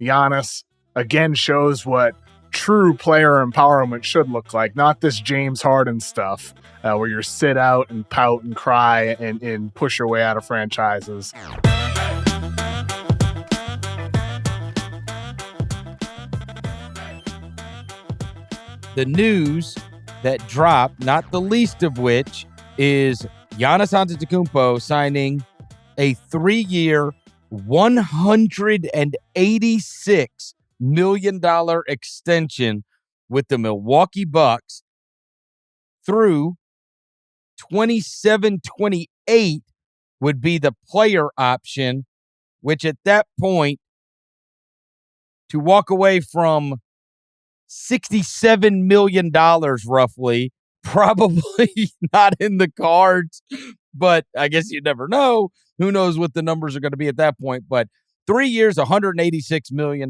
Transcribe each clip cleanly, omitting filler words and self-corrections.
Giannis again shows what true player empowerment should look like, not this James Harden stuff where you sit out and pout and cry and push your way out of franchises. The news that dropped, not the least of which, is Giannis Antetokounmpo signing a 3-year, $186 million extension with the Milwaukee Bucks through 27-28 would be the player option, which at that point, to walk away from $67 million roughly, probably not in the cards, but I guess you never know. Who knows what the numbers are going to be at that point, but 3 years, $186 million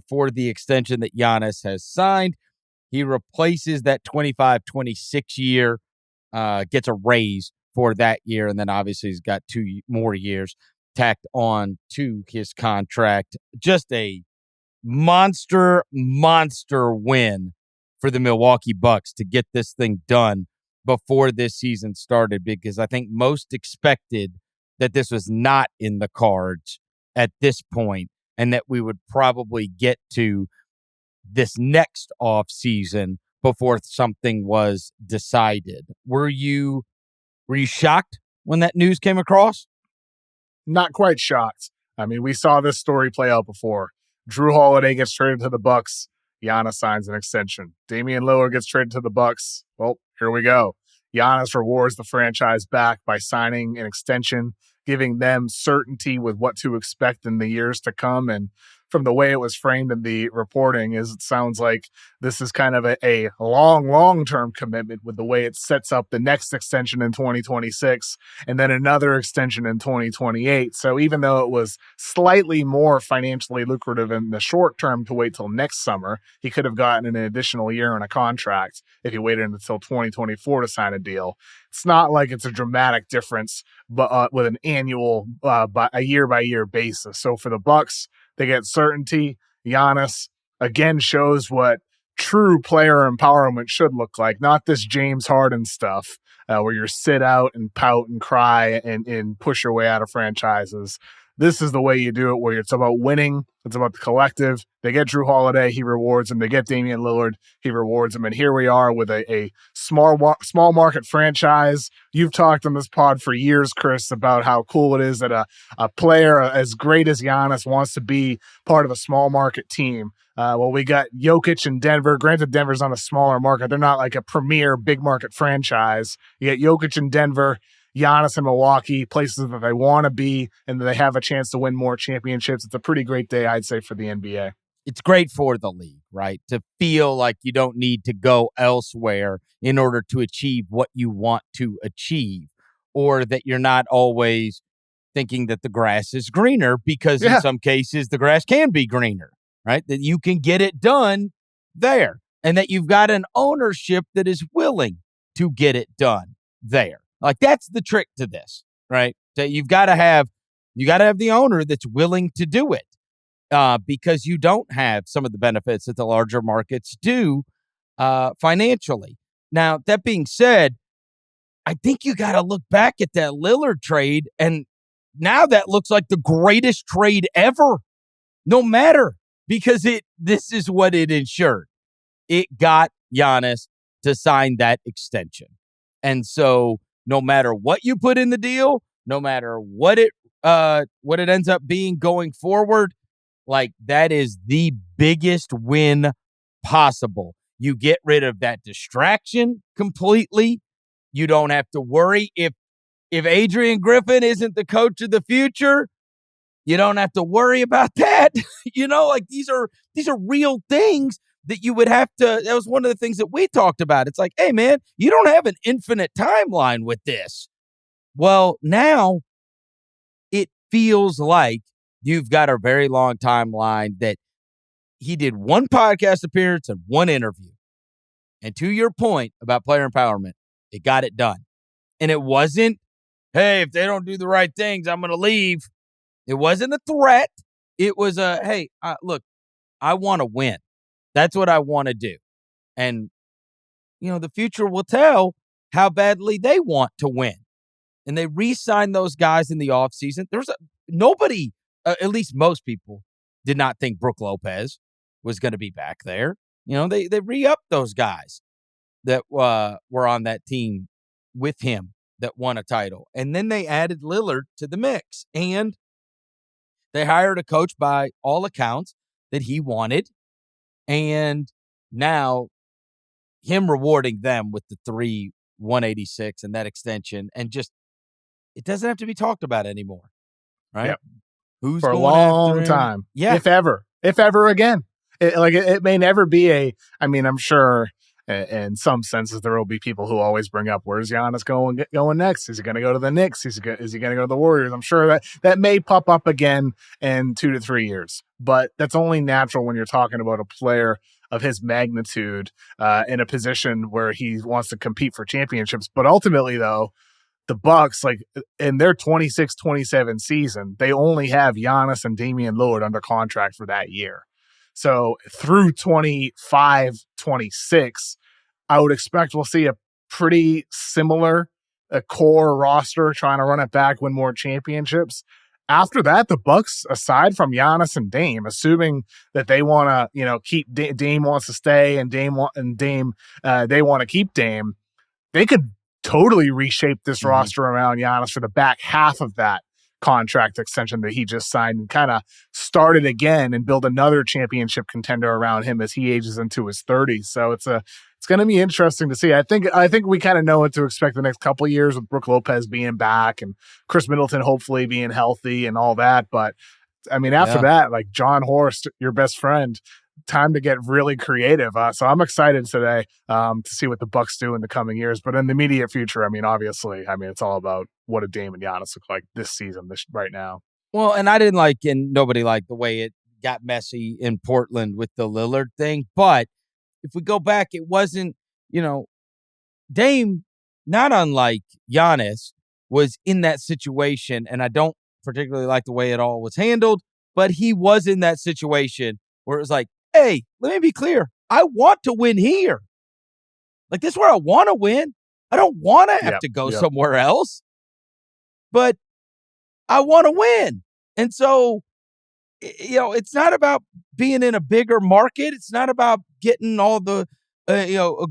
for the extension that Giannis has signed. He replaces that 25-26 year, gets a raise for that year, and then obviously he's got 2 more years tacked on to his contract. Just a monster win for the Milwaukee Bucks to get this thing done before this season started, because I think most expected that this was not in the cards at this point and that we would probably get to this next off season before something was decided. Were you shocked when that news came across? Not quite shocked. I mean, we saw this story play out before. Drew Holiday gets traded to the Bucks. Giannis signs an extension. Damian Lillard gets traded to the Bucks. Well, here we go. Giannis rewards the franchise back by signing an extension, giving them certainty with what to expect in the years to come. And from the way it was framed in the reporting, it sounds like this is kind of a long-term commitment with the way it sets up the next extension in 2026 and then another extension in 2028. So even though it was slightly more financially lucrative in the short term to wait till next summer, he could have gotten an additional year on a contract if he waited until 2024 to sign a deal. It's not like it's a dramatic difference, but with an annual, a year-by-year basis. So for the Bucks, they get certainty. Giannis again shows what true player empowerment should look like, not this James Harden stuff where you sit out and pout and cry and push your way out of franchises. This is the way you do it, where it's about winning. It's about the collective. They get Drew Holiday, he rewards them. They get Damian Lillard, he rewards them. And here we are with a small market franchise. You've talked on this pod for years, Chris, about how cool it is that a player as great as Giannis wants to be part of a small market team. Well, we got Jokic in Denver. Granted, Denver's on a smaller market. They're not like a premier big market franchise. You get Jokic in Denver, Giannis in Milwaukee, places that they want to be, and that they have a chance to win more championships. It's a pretty great day, I'd say, for the NBA. It's great for the league, right? To feel like you don't need to go elsewhere in order to achieve what you want to achieve, or that you're not always thinking that the grass is greener, because in some cases the grass can be greener, right? That you can get it done there, and that you've got an ownership that is willing to get it done there. Like, that's the trick to this, right? That you've got to have the owner that's willing to do it, because you don't have some of the benefits that the larger markets do financially. Now, that being said, I think you got to look back at that Lillard trade, and now that looks like the greatest trade ever, no matter, because this is what it ensured. It got Giannis to sign that extension. And so no matter what you put in the deal, no matter what it ends up being going forward, like, that is the biggest win possible. You get rid of that distraction completely. You don't have to worry if Adrian Griffin isn't the coach of the future. You don't have to worry about that. Like, these are real things that you would have to. That was one of the things that we talked about. It's like, hey, man, you don't have an infinite timeline with this. Well, now it feels like you've got a very long timeline, that he did one podcast appearance and one interview. And to your point about player empowerment, it got it done. And it wasn't, hey, if they don't do the right things, I'm going to leave. It wasn't a threat. It was hey, look, I want to win. That's what I want to do. And, the future will tell how badly they want to win. And they re-signed those guys in the offseason. Nobody, at least most people, did not think Brook Lopez was going to be back there. They re-upped those guys that were on that team with him that won a title. And then they added Lillard to the mix. And they hired a coach by all accounts that he wanted. And now him rewarding them with the 186 and that extension, and just, it doesn't have to be talked about anymore, right? Yep. Who's For a going after long him? time. Yeah. If ever again. It may never be I'm sure in some senses there will be people who always bring up, where's Giannis going next? Is he going to go to the Knicks? Is he going to go to the Warriors? I'm sure that may pop up again in 2 to 3 years, but that's only natural when you're talking about a player of his magnitude in a position where he wants to compete for championships. But ultimately, though, the Bucks, like in their 26-27 season, they only have Giannis and Damian Lillard under contract for that year. So through 25-26, I would expect we'll see a pretty similar core roster trying to run it back, win more championships. After that, the Bucks, aside from Giannis and Dame, assuming that they want to, keep Dame wants to stay and Dame they want to keep Dame, they could totally reshape this roster around Giannis for the back half of that contract extension that he just signed, and kind of start it again and build another championship contender around him as he ages into his 30s. So it's going to be interesting to see. I think we kind of know what to expect the next couple of years with Brook Lopez being back and Chris Middleton hopefully being healthy and all that. But after that, like John Horst, your best friend, time to get really creative. So I'm excited today to see what the Bucks do in the coming years. But in the immediate future, obviously, it's all about what a Dame and Giannis look like this season, right now. Well, and I didn't like, and nobody liked the way it got messy in Portland with the Lillard thing. But if we go back, it wasn't, Dame, not unlike Giannis, was in that situation. And I don't particularly like the way it all was handled, but he was in that situation where it was like, hey, let me be clear. I want to win here. Like, this is where I want to win. I don't want to have to go somewhere else, but I want to win. And so, it's not about being in a bigger market. It's not about getting all the,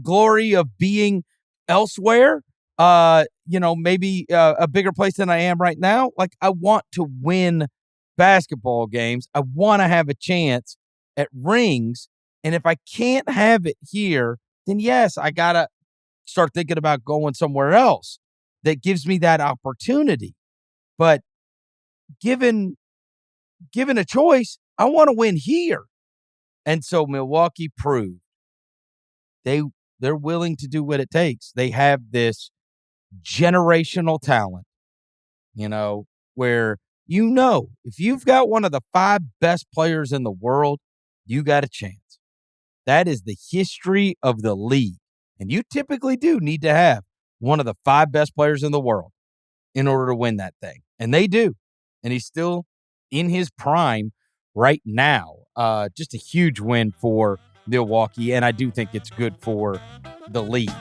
glory of being elsewhere, maybe a bigger place than I am right now. Like, I want to win basketball games. I want to have a chance at rings. And if I can't have it here, then yes, I got to start thinking about going somewhere else that gives me that opportunity. But given a choice, I want to win here. And so Milwaukee proved they're willing to do what it takes. They have this generational talent, where if you've got one of the 5 best players in the world, you got a chance. That is the history of the league. And you typically do need to have one of the 5 best players in the world in order to win that thing. And they do. And he's still in his prime right now. Just a huge win for Milwaukee. And I do think it's good for the league.